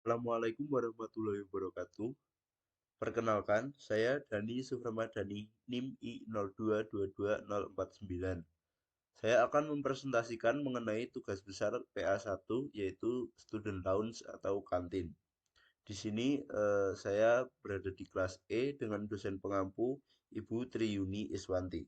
Assalamualaikum warahmatullahi wabarakatuh. Perkenalkan, saya Dani Supramadani, NIM I022249. Saya akan mempresentasikan mengenai tugas besar PA1, yaitu Student Lounge atau kantin. Di sini saya berada di kelas E dengan dosen pengampu Ibu Triyuni Iswanti.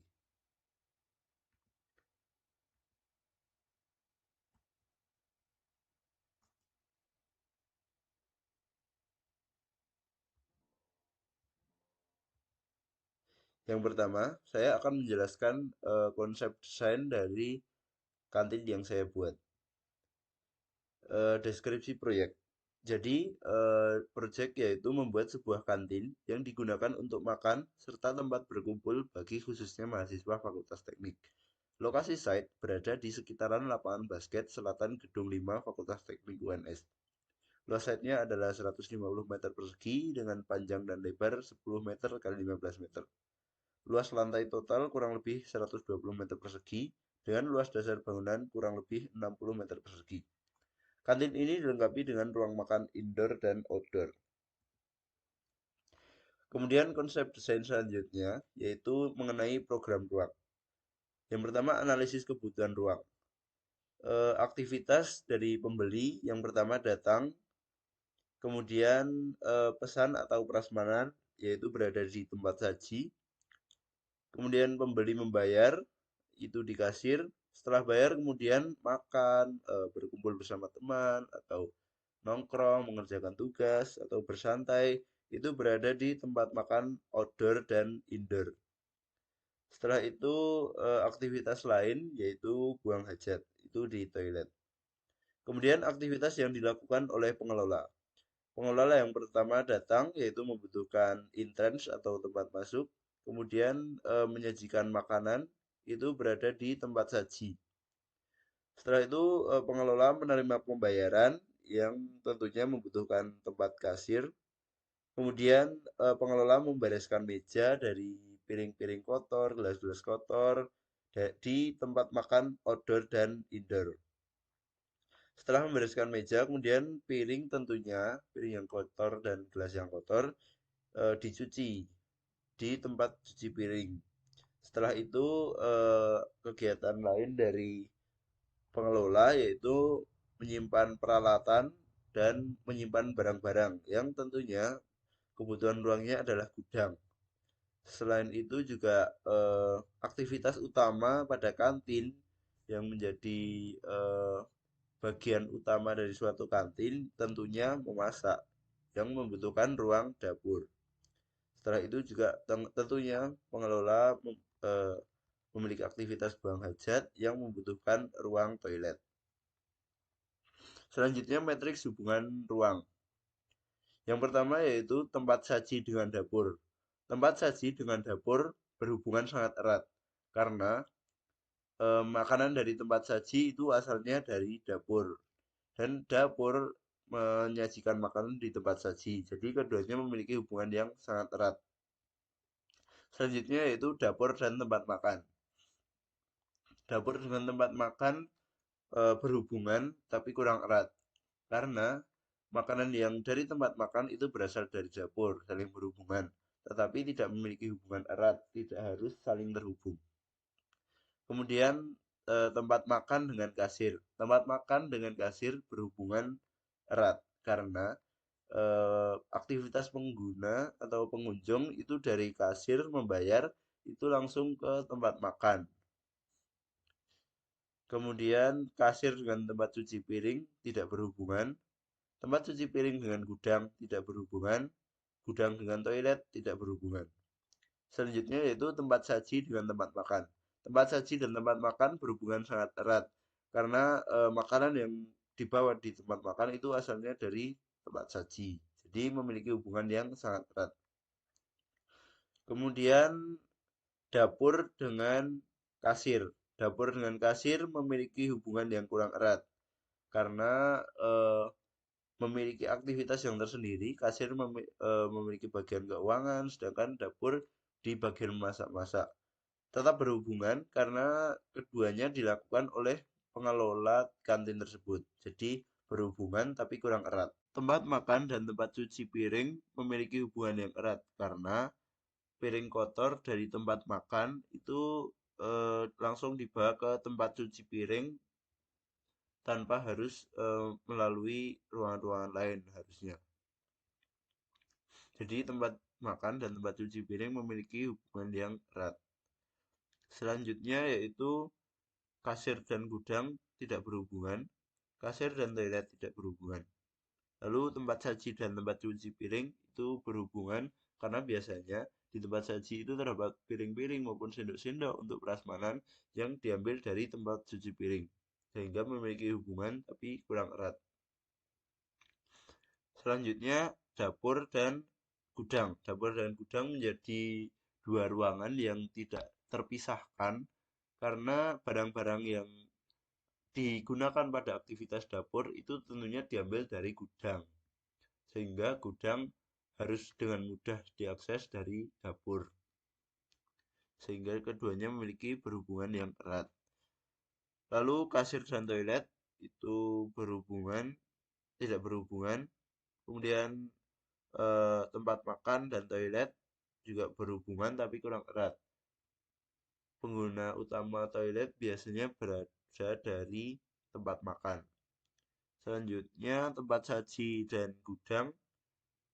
Yang pertama, saya akan menjelaskan konsep desain dari kantin yang saya buat. Deskripsi proyek. Jadi, proyek yaitu membuat sebuah kantin yang digunakan untuk makan serta tempat berkumpul bagi khususnya mahasiswa Fakultas Teknik. Lokasi site berada di sekitaran lapangan basket selatan Gedung 5 Fakultas Teknik UNS. Luas site-nya adalah 150 meter persegi dengan panjang dan lebar 10 meter kali 15 meter. Luas lantai total kurang lebih 120 meter persegi dengan luas dasar bangunan kurang lebih 60 meter persegi. Kantin ini dilengkapi dengan ruang makan indoor dan outdoor. Kemudian konsep desain selanjutnya yaitu mengenai program ruang. Yang pertama analisis kebutuhan ruang. Aktivitas dari pembeli yang pertama datang, kemudian pesan atau prasmanan yaitu berada di tempat saji. Kemudian pembeli membayar itu di kasir. Setelah bayar kemudian makan, berkumpul bersama teman atau nongkrong, mengerjakan tugas, atau bersantai, itu berada di tempat makan outdoor dan indoor. Setelah itu aktivitas lain yaitu buang hajat, itu di toilet. Kemudian aktivitas yang dilakukan oleh pengelola. Pengelola yang pertama datang yaitu membutuhkan entrance atau tempat masuk, kemudian menyajikan makanan, itu berada di tempat saji. Setelah itu pengelola menerima pembayaran yang tentunya membutuhkan tempat kasir. Kemudian pengelola membereskan meja dari piring-piring kotor, gelas-gelas kotor di tempat makan outdoor dan indoor. Setelah membereskan meja, kemudian piring tentunya, piring yang kotor dan gelas yang kotor dicuci di tempat cuci piring. Setelah itu kegiatan lain dari pengelola yaitu menyimpan peralatan dan menyimpan barang-barang yang tentunya kebutuhan ruangnya adalah gudang. Selain itu juga aktivitas utama pada kantin yang menjadi eh, bagian utama dari suatu kantin tentunya memasak yang membutuhkan ruang dapur. Setelah itu juga tentunya pengelola memiliki aktivitas buang hajat yang membutuhkan ruang toilet. Selanjutnya matriks hubungan ruang. Yang pertama yaitu tempat saji dengan dapur. Tempat saji dengan dapur berhubungan sangat erat karena makanan dari tempat saji itu asalnya dari dapur dan dapur menyajikan makanan di tempat saji. Jadi keduanya memiliki hubungan yang sangat erat. Selanjutnya yaitu dapur dan tempat makan. Dapur dengan tempat makan berhubungan tapi kurang erat karena makanan yang dari tempat makan itu berasal dari dapur, saling berhubungan, tetapi tidak memiliki hubungan erat, tidak harus saling terhubung. Kemudian tempat makan dengan kasir. Tempat makan dengan kasir berhubungan erat karena aktivitas pengguna atau pengunjung itu dari kasir membayar itu langsung ke tempat makan. Kemudian kasir dengan tempat cuci piring tidak berhubungan. Tempat cuci piring dengan gudang tidak berhubungan. Gudang dengan toilet tidak berhubungan. Selanjutnya yaitu tempat saji dengan tempat makan. Tempat saji dan tempat makan berhubungan sangat erat karena makanan yang dibawa di tempat makan itu asalnya dari tempat saji. Jadi memiliki hubungan yang sangat erat. Kemudian dapur dengan kasir. Dapur dengan kasir memiliki hubungan yang kurang erat karena memiliki aktivitas yang tersendiri. Kasir memiliki bagian keuangan, sedangkan dapur di bagian masak-masak. Tetap berhubungan karena keduanya dilakukan oleh pengelola kantin tersebut. Jadi berhubungan tapi kurang erat. tempat makan dan tempat cuci piring memiliki hubungan yang erat karena piring kotor dari tempat makan itu langsung dibawa ke tempat cuci piring tanpa harus melalui ruangan-ruangan lain harusnya. Jadi tempat makan dan tempat cuci piring memiliki hubungan yang erat. Selanjutnya yaitu kasir dan gudang tidak berhubungan, kasir dan toilet tidak berhubungan. Lalu tempat saji dan tempat cuci piring itu berhubungan karena biasanya di tempat saji itu terdapat piring-piring maupun sendok-sendok untuk prasmanan yang diambil dari tempat cuci piring, sehingga memiliki hubungan tapi kurang erat. Selanjutnya dapur dan gudang. Dapur dan gudang menjadi dua ruangan yang tidak terpisahkan karena barang-barang yang digunakan pada aktivitas dapur itu tentunya diambil dari gudang. Sehingga gudang harus dengan mudah diakses dari dapur. Sehingga keduanya memiliki berhubungan yang erat. Lalu kasir dan toilet itu tidak berhubungan. Kemudian tempat makan dan toilet juga berhubungan tapi kurang erat. Pengguna utama toilet biasanya berada dari tempat makan. Selanjutnya tempat saji dan gudang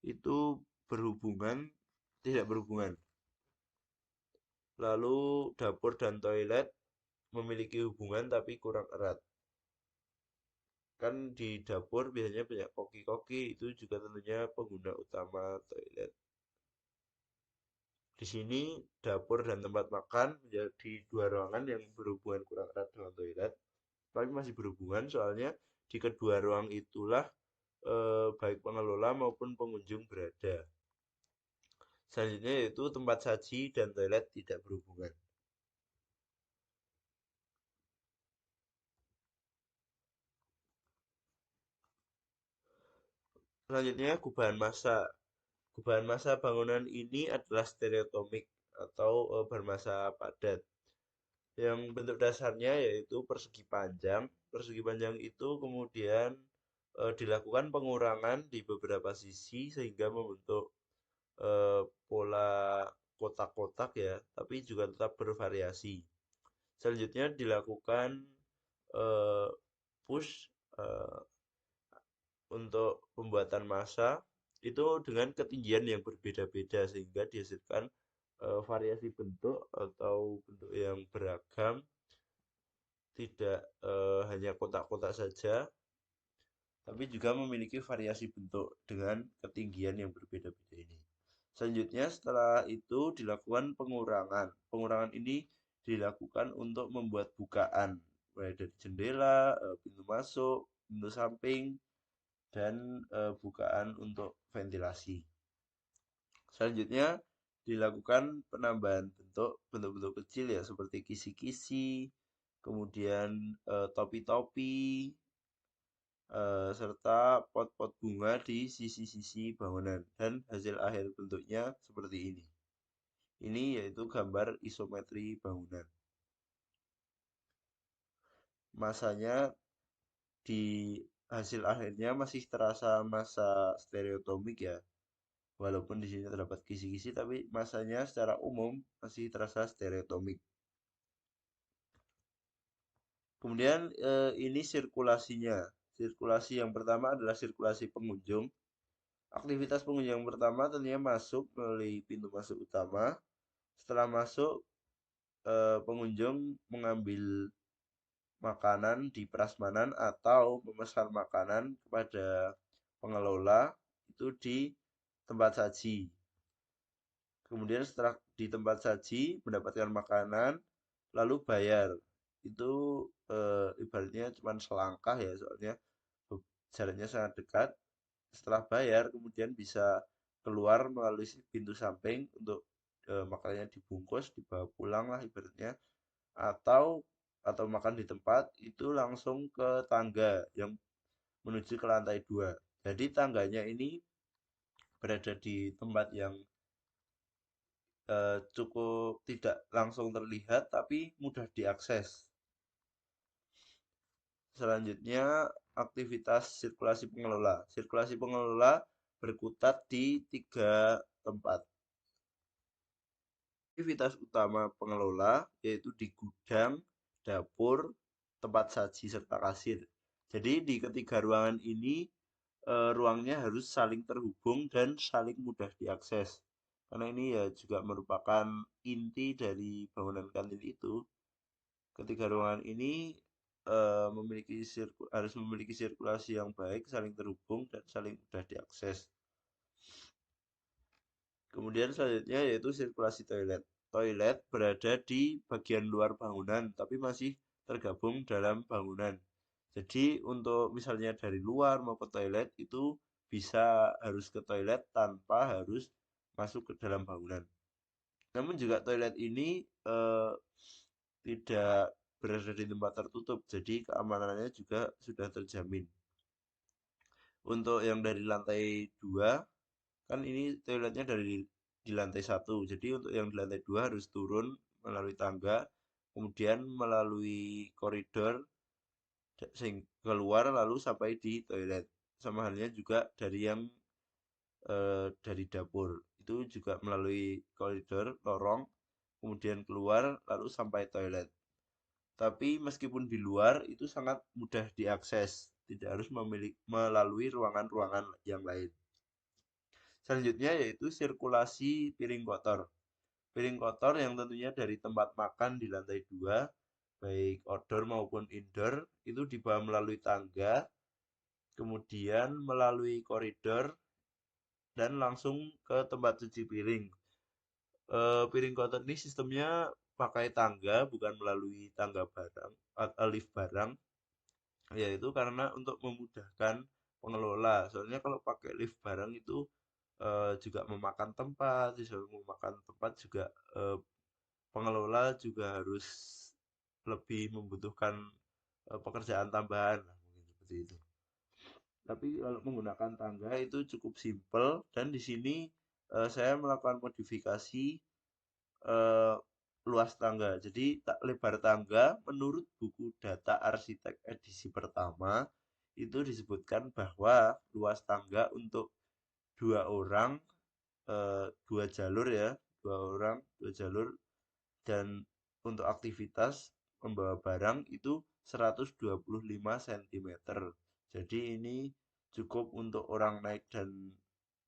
itu tidak berhubungan. Lalu dapur dan toilet memiliki hubungan tapi kurang erat. Kan di dapur biasanya banyak koki-koki, itu juga tentunya pengguna utama toilet. Di sini dapur dan tempat makan menjadi dua ruangan yang berhubungan kurang erat dengan toilet, tapi masih berhubungan soalnya di kedua ruang itulah baik pengelola maupun pengunjung berada. Selanjutnya yaitu tempat saji dan toilet tidak berhubungan. Selanjutnya gubahan massa. Gubahan massa bangunan ini adalah stereotomik atau bermassa padat. Yang bentuk dasarnya yaitu persegi panjang. Persegi panjang itu kemudian dilakukan pengurangan di beberapa sisi sehingga membentuk pola kotak-kotak ya, tapi juga tetap bervariasi. Selanjutnya dilakukan eh, push eh, untuk pembuatan massa itu dengan ketinggian yang berbeda-beda sehingga dihasilkan variasi bentuk atau bentuk yang beragam, tidak hanya kotak-kotak saja, tapi juga memiliki variasi bentuk dengan ketinggian yang berbeda-beda ini. Selanjutnya setelah itu dilakukan pengurangan. Pengurangan ini dilakukan untuk membuat bukaan, mulai dari jendela, pintu masuk, pintu samping, dan bukaan untuk ventilasi. Selanjutnya dilakukan penambahan bentuk-bentuk kecil ya seperti kisi-kisi, kemudian topi-topi, serta pot-pot bunga di sisi-sisi bangunan dan hasil akhir bentuknya seperti ini. Ini yaitu gambar isometri bangunan. Masanya di hasil akhirnya masih terasa massa stereotomik ya. Walaupun di sini terdapat kisi-kisi tapi masanya secara umum masih terasa stereotomik. Kemudian ini sirkulasinya. Sirkulasi yang pertama adalah sirkulasi pengunjung. Aktivitas pengunjung yang pertama tentunya masuk melalui pintu masuk utama. Setelah masuk, pengunjung mengambil makanan di prasmanan atau memesan makanan kepada pengelola itu di tempat saji. Kemudian setelah di tempat saji mendapatkan makanan, lalu bayar. Itu ibaratnya cuma selangkah ya, soalnya jaraknya sangat dekat. Setelah bayar, kemudian bisa keluar melalui pintu samping untuk makanannya dibungkus, dibawa pulang lah ibaratnya. Atau makan di tempat itu langsung ke tangga yang menuju ke lantai 2. Jadi tangganya ini berada di tempat yang cukup tidak langsung terlihat tapi mudah diakses. Selanjutnya, aktivitas sirkulasi pengelola. Sirkulasi pengelola berkutat di tiga tempat. Aktivitas utama pengelola yaitu di gudang, dapur, tempat saji, serta kasir. Jadi di ketiga ruangan ini ruangnya harus saling terhubung dan saling mudah diakses. Karena ini ya juga merupakan inti dari bangunan kantin itu. Ketiga ruangan ini harus memiliki sirkulasi yang baik, saling terhubung dan saling mudah diakses. Kemudian selanjutnya yaitu sirkulasi toilet. Toilet berada di bagian luar bangunan, tapi masih tergabung dalam bangunan. Jadi untuk misalnya dari luar mau ke toilet itu bisa harus ke toilet tanpa harus masuk ke dalam bangunan. Namun juga toilet ini tidak berada di tempat tertutup, jadi keamanannya juga sudah terjamin. Untuk yang dari lantai 2 kan ini toiletnya di lantai 1, jadi untuk yang di lantai 2 harus turun melalui tangga, kemudian melalui koridor keluar lalu sampai di toilet. Sama halnya juga dari yang dari dapur itu juga melalui koridor lorong, kemudian keluar lalu sampai toilet. Tapi meskipun di luar itu sangat mudah diakses, tidak harus melalui ruangan-ruangan yang lain. Selanjutnya yaitu sirkulasi piring kotor. Piring kotor yang tentunya dari tempat makan di lantai 2, baik outdoor maupun indoor, itu dibawa melalui tangga, kemudian melalui koridor, dan langsung ke tempat cuci piring. Piring kotor ini sistemnya pakai tangga, bukan melalui tangga barang, atau lift barang, yaitu karena untuk memudahkan pengelola. Soalnya kalau pakai lift barang itu juga memakan tempat, juga pengelola juga harus lebih membutuhkan pekerjaan tambahan, mungkin seperti itu. Tapi kalau menggunakan tangga itu cukup simpel dan di sini saya melakukan modifikasi eh, luas tangga. Jadi lebar tangga menurut buku data arsitek edisi pertama itu disebutkan bahwa luas tangga untuk dua orang, dua jalur ya, dua orang, dua jalur, dan untuk aktivitas membawa barang itu 125 cm. Jadi ini cukup untuk orang naik dan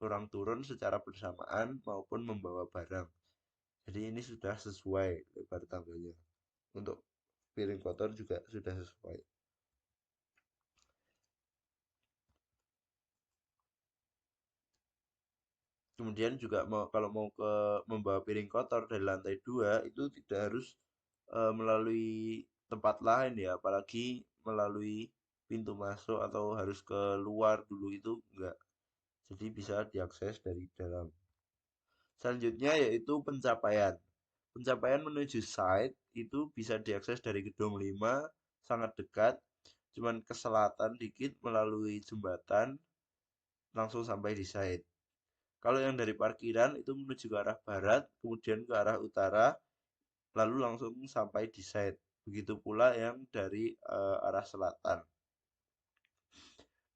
orang turun secara bersamaan maupun membawa barang. Jadi ini sudah sesuai lebar tangganya. Untuk piring kotor juga sudah sesuai. Kemudian juga kalau mau membawa piring kotor dari lantai 2 itu tidak harus melalui tempat lain ya, apalagi melalui pintu masuk atau harus keluar dulu itu enggak. Jadi bisa diakses dari dalam. Selanjutnya yaitu pencapaian. Pencapaian menuju site itu bisa diakses dari gedung 5, sangat dekat, cuman ke selatan dikit melalui jembatan langsung sampai di site. Kalau yang dari parkiran itu menuju ke arah barat, kemudian ke arah utara, lalu langsung sampai di site. Begitu pula yang dari arah selatan.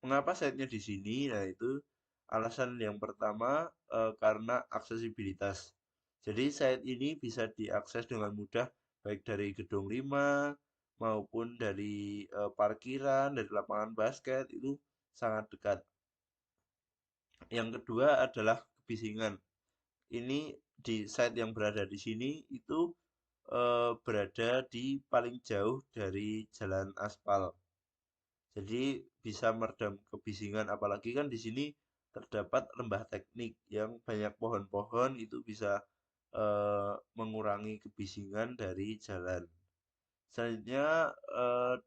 Mengapa site-nya di sini? Nah, itu alasan yang pertama karena aksesibilitas. Jadi site ini bisa diakses dengan mudah baik dari gedung 5 maupun dari parkiran, dari lapangan basket itu sangat dekat. Yang kedua adalah kebisingan. Ini di site yang berada di sini itu berada di paling jauh dari jalan aspal. Jadi bisa meredam kebisingan, apalagi kan di sini terdapat lembah teknik yang banyak pohon-pohon itu bisa mengurangi kebisingan dari jalan. Selanjutnya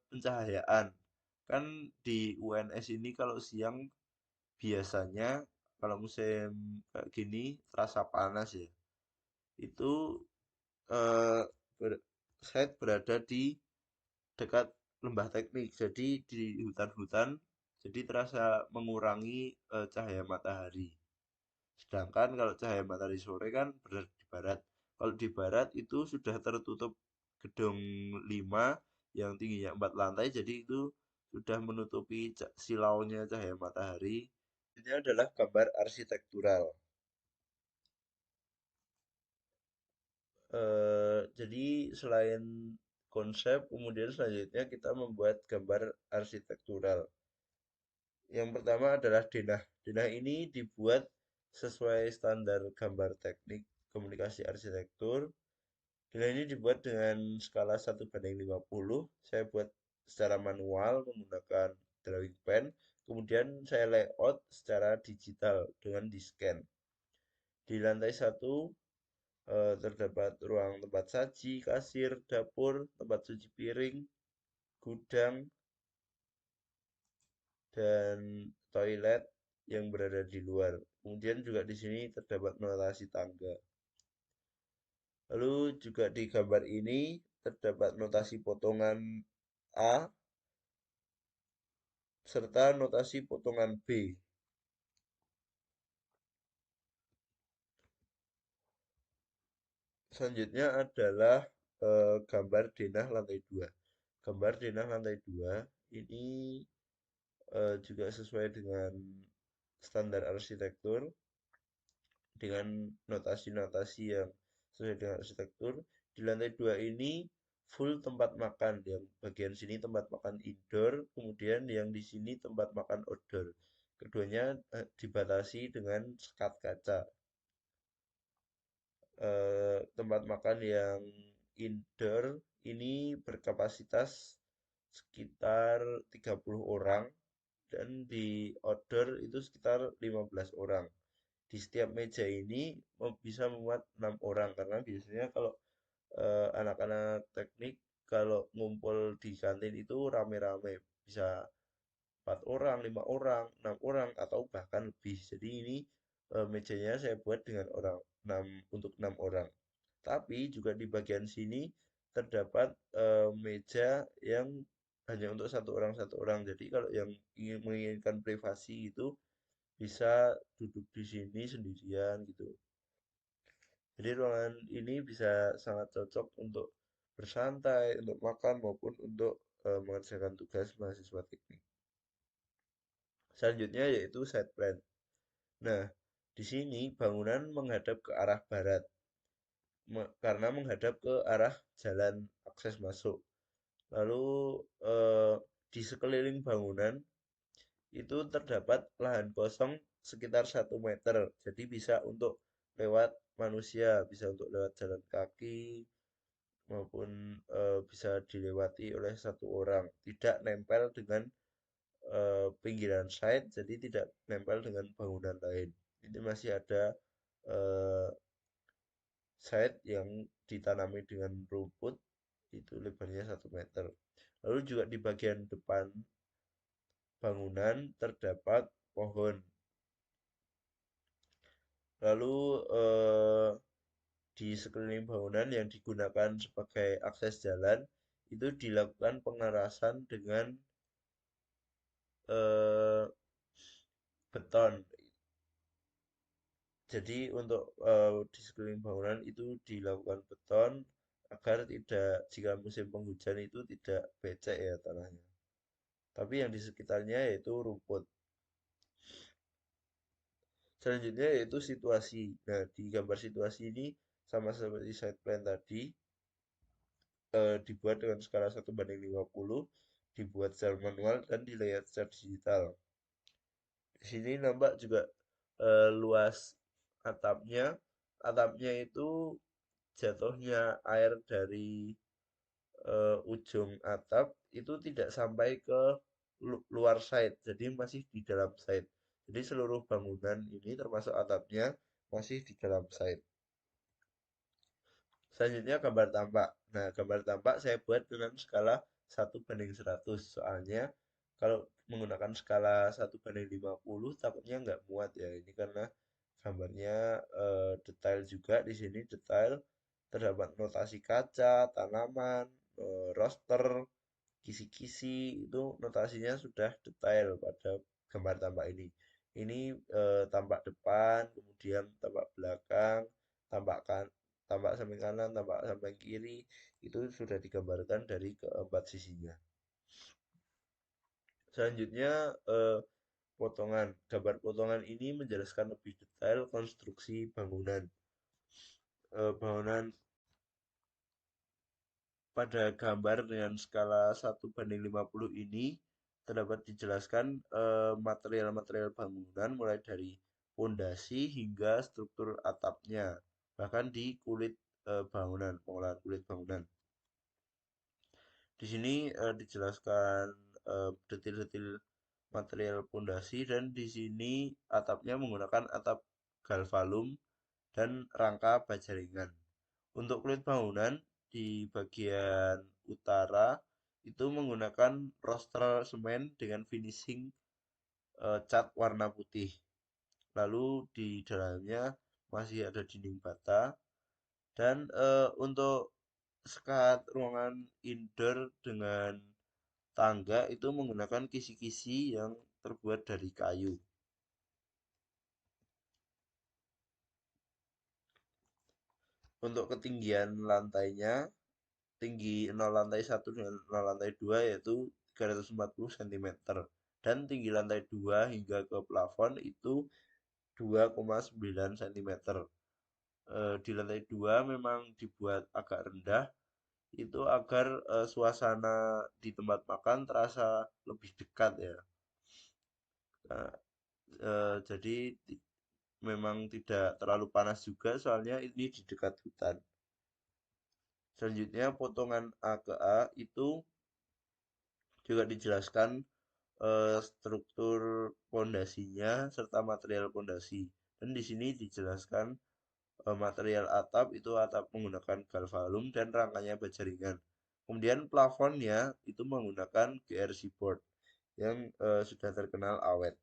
pencahayaan. Kan di UNS ini kalau siang biasanya kalau musim kayak gini terasa panas ya. Itu eh, ber- saya berada di dekat lembah teknik, jadi di hutan-hutan, jadi terasa mengurangi cahaya matahari. Sedangkan kalau cahaya matahari sore kan berada di barat. Kalau di barat itu sudah tertutup gedung 5 yang tingginya 4 lantai, jadi itu sudah menutupi silaunya cahaya matahari. Ini adalah gambar arsitektural. Jadi selain konsep, kemudian selanjutnya kita membuat gambar arsitektural. Yang pertama adalah denah. Denah ini dibuat sesuai standar gambar teknik komunikasi arsitektur. Denah ini dibuat dengan skala 1:50. Saya buat secara manual menggunakan drawing pen. Kemudian saya layout secara digital dengan di-scan. Di lantai 1 terdapat ruang tempat saji, kasir, dapur, tempat cuci piring, gudang, dan toilet yang berada di luar. Kemudian juga di sini terdapat notasi tangga. Lalu juga di gambar ini terdapat notasi potongan A serta notasi potongan B. Selanjutnya adalah gambar denah lantai 2. Gambar denah lantai 2 ini juga sesuai dengan standar arsitektur dengan notasi-notasi yang sesuai dengan arsitektur. Di lantai 2 ini full tempat makan. Yang bagian sini tempat makan indoor, kemudian yang di sini tempat makan outdoor. Keduanya dibatasi dengan sekat kaca. Tempat makan yang indoor ini berkapasitas sekitar 30 orang dan di outdoor itu sekitar 15 orang. Di setiap meja ini bisa memuat 6 orang karena biasanya kalau anak-anak teknik kalau ngumpul di kantin itu rame-rame bisa 4 orang, 5 orang, 6 orang atau bahkan lebih. Jadi ini mejanya saya buat dengan untuk 6 orang. Tapi juga di bagian sini terdapat meja yang hanya untuk satu orang. Jadi kalau yang ingin menginginkan privasi itu bisa duduk di sini sendirian gitu. Jadi ruangan ini bisa sangat cocok untuk bersantai, untuk makan maupun untuk mengerjakan tugas mahasiswa teknik. Selanjutnya yaitu side plan. Nah, di sini bangunan menghadap ke arah barat karena menghadap ke arah jalan akses masuk. Lalu di sekeliling bangunan itu terdapat lahan kosong sekitar 1 meter. Jadi bisa untuk lewat manusia, bisa untuk lewat jalan kaki maupun bisa dilewati oleh satu orang. Tidak nempel dengan pinggiran side, jadi tidak nempel dengan bangunan lain. Ini masih ada eh, side yang ditanami dengan rumput, itu lebarnya 1 meter. Lalu juga di bagian depan bangunan terdapat pohon. Lalu di sekeliling bangunan yang digunakan sebagai akses jalan itu dilakukan pengerasan dengan eh, beton. Jadi untuk di sekeliling bangunan itu dilakukan beton agar tidak jika musim penghujan itu tidak becek ya tanahnya. Tapi yang di sekitarnya yaitu rumput. Selanjutnya yaitu situasi. Nah, di gambar situasi ini sama seperti side plan tadi, dibuat dengan skala 1:50, dibuat secara manual dan di layout secara digital. Di sini nampak juga luas atapnya. Atapnya itu jatuhnya air dari ujung atap itu tidak sampai ke luar side, jadi masih di dalam side. Jadi seluruh bangunan ini termasuk atapnya masih di dalam side. Selanjutnya gambar tampak. Nah, gambar tampak saya buat dengan skala 1:100. Soalnya kalau menggunakan skala 1:50 takutnya nggak muat ya. Ini karena gambarnya detail juga. Di sini detail terdapat notasi kaca, tanaman, roster, kisi-kisi itu notasinya sudah detail pada gambar tampak ini. Ini tampak depan, kemudian tampak belakang, tampak tampak samping kanan, tampak samping kiri, itu sudah digambarkan dari keempat sisinya. Selanjutnya gambar potongan ini menjelaskan lebih detail konstruksi bangunan. Bangunan pada gambar dengan skala 1:50 ini terdapat dijelaskan material-material bangunan mulai dari fondasi hingga struktur atapnya, bahkan di kulit bangunan, pengolahan kulit bangunan. Di sini dijelaskan detil-detil material fondasi dan di sini atapnya menggunakan atap galvalum dan rangka baja ringan. Untuk kulit bangunan di bagian utara itu menggunakan roster semen dengan finishing cat warna putih. Lalu di dalamnya masih ada dinding bata dan untuk sekat ruangan indoor dengan tangga itu menggunakan kisi-kisi yang terbuat dari kayu. Untuk ketinggian lantainya, tinggi 0 lantai 1 dengan 0 lantai 2 yaitu 340 cm. Dan tinggi lantai 2 hingga ke plafon itu 2,9 cm. Di lantai 2 memang dibuat agak rendah itu agar suasana di tempat makan terasa lebih dekat ya. Nah, jadi memang tidak terlalu panas juga soalnya ini di dekat hutan. Selanjutnya potongan A ke A itu juga dijelaskan struktur pondasinya serta material pondasi. Dan di sini dijelaskan material atap itu atap menggunakan galvalum dan rangkanya baja ringan. Kemudian plafonnya itu menggunakan GRC board yang sudah terkenal awet.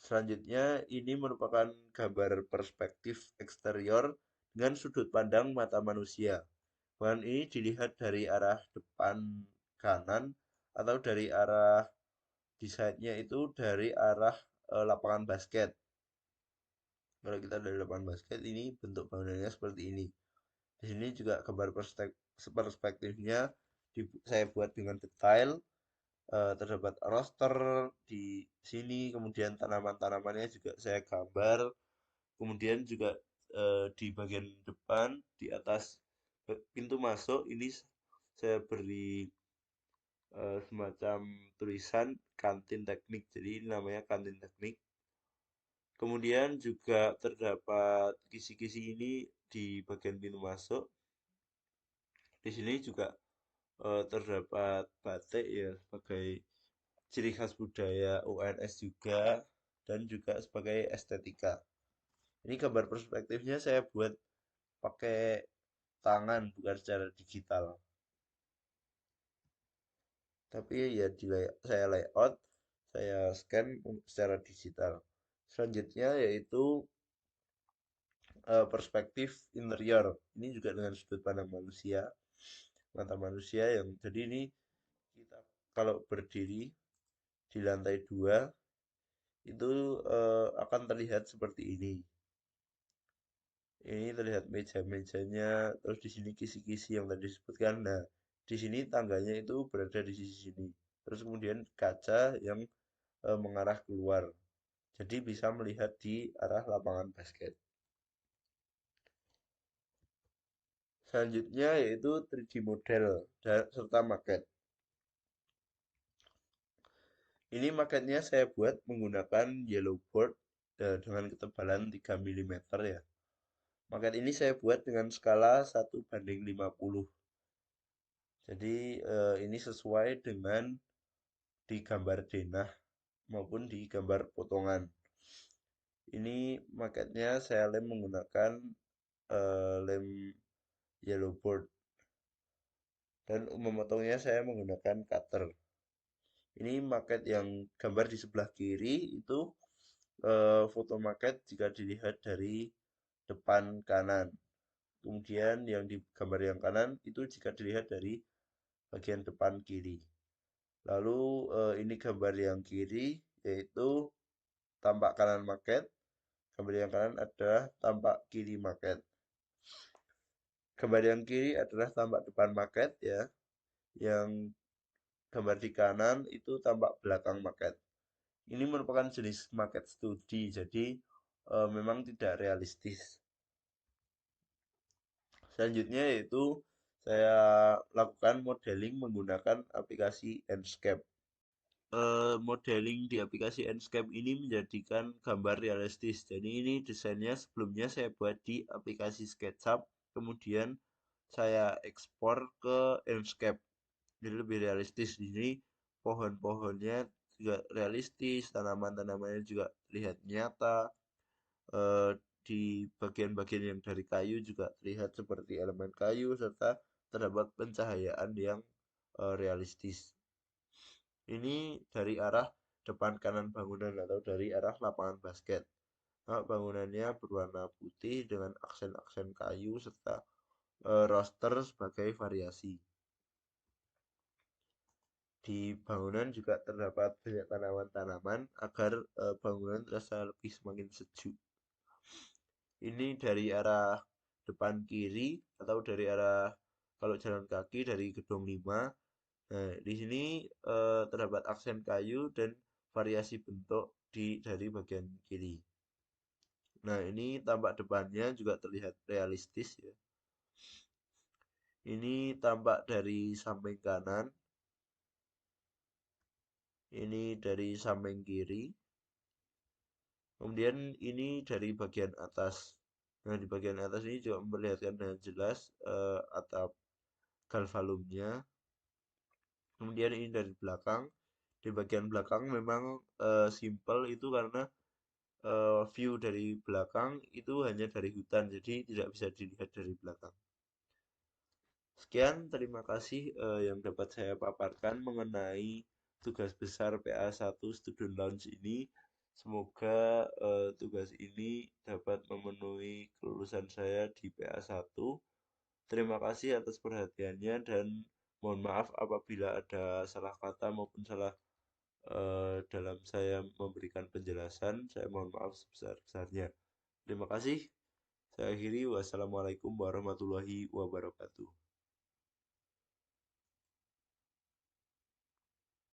Selanjutnya ini merupakan gambar perspektif eksterior dengan sudut pandang mata manusia. Bahan ini dilihat dari arah depan kanan atau dari arah desainnya itu dari arah lapangan basket. Kalau kita dari lapangan basket ini bentuk bangunannya seperti ini. Di sini juga gambar perspektifnya saya buat dengan detail. Terdapat roster di sini, kemudian tanaman-tanamannya juga saya gambar. Kemudian juga di bagian depan di atas pintu masuk ini saya beri semacam tulisan kantin teknik. Jadi ini namanya kantin teknik. Kemudian juga terdapat kisi-kisi ini di bagian pintu masuk. Di sini juga terdapat batik ya sebagai ciri khas budaya UNS juga dan juga sebagai estetika. Ini gambar perspektifnya saya buat pakai tangan bukan secara digital. Tapi ya saya layout, saya scan secara digital. Selanjutnya yaitu perspektif interior. Ini juga dengan sudut pandang manusia, mata manusia yang jadi ini kita kalau berdiri di lantai 2 itu akan terlihat seperti ini. Ini terlihat meja-mejanya, terus di sini kisi-kisi yang tadi disebutkan. Nah, di sini tangganya itu berada di sisi sini. Terus kemudian kaca yang mengarah keluar. Jadi bisa melihat di arah lapangan basket. Selanjutnya yaitu 3D model serta maket. Ini maketnya saya buat menggunakan yellow board dengan ketebalan 3 mm ya. Maket ini saya buat dengan skala 1:50. Jadi ini sesuai dengan di gambar denah maupun di gambar potongan. Ini maketnya saya lem menggunakan lem yellow board dan memotongnya saya menggunakan cutter. Ini maket yang gambar di sebelah kiri itu foto maket jika dilihat dari depan kanan. Kemudian yang di gambar yang kanan itu jika dilihat dari bagian depan kiri. Lalu ini gambar yang kiri yaitu tampak kanan maket. Gambar yang kanan adalah tampak kiri maket. Gambar yang kiri adalah tampak depan maket ya. Yang Gambar di kanan itu tampak belakang maket. Ini merupakan jenis market studi, jadi memang tidak realistis. Selanjutnya yaitu saya lakukan modeling menggunakan aplikasi Enscape. Modeling di aplikasi Enscape ini menjadikan gambar realistis. Jadi ini desainnya sebelumnya saya buat di aplikasi SketchUp, kemudian saya ekspor ke Enscape. Jadi lebih realistis di sini, pohon-pohonnya juga realistis, tanaman-tanamannya juga terlihat nyata. eh, di bagian-bagian yang dari kayu juga terlihat seperti elemen kayu serta terdapat pencahayaan yang realistis. Ini dari arah depan kanan bangunan atau dari arah lapangan basket. Nah, bangunannya berwarna putih dengan aksen-aksen kayu serta roster sebagai variasi. Di bangunan juga terdapat banyak tanaman-tanaman agar bangunan terasa lebih semakin sejuk. Ini dari arah depan kiri atau dari arah kalau jalan kaki dari gedung 5. Nah, di sini terdapat aksen kayu dan variasi bentuk dari bagian kiri. Nah, ini tampak depannya juga terlihat realistis ya. Ini tampak dari samping kanan, ini dari samping kiri. Kemudian ini dari bagian atas. Nah, di bagian atas ini juga memperlihatkan dengan jelas atap galvalumnya. Kemudian ini dari belakang. Di bagian belakang memang simple itu karena view dari belakang itu hanya dari hutan, jadi tidak bisa dilihat dari belakang. Sekian, terima kasih yang dapat saya paparkan mengenai tugas besar PA1 Student Lounge ini. Semoga tugas ini dapat memenuhi kelulusan saya di PA1. Terima kasih atas perhatiannya dan mohon maaf apabila ada salah kata maupun salah dalam saya memberikan penjelasan. Saya mohon maaf sebesar-besarnya. Terima kasih. Saya akhiri. Wassalamualaikum warahmatullahi wabarakatuh.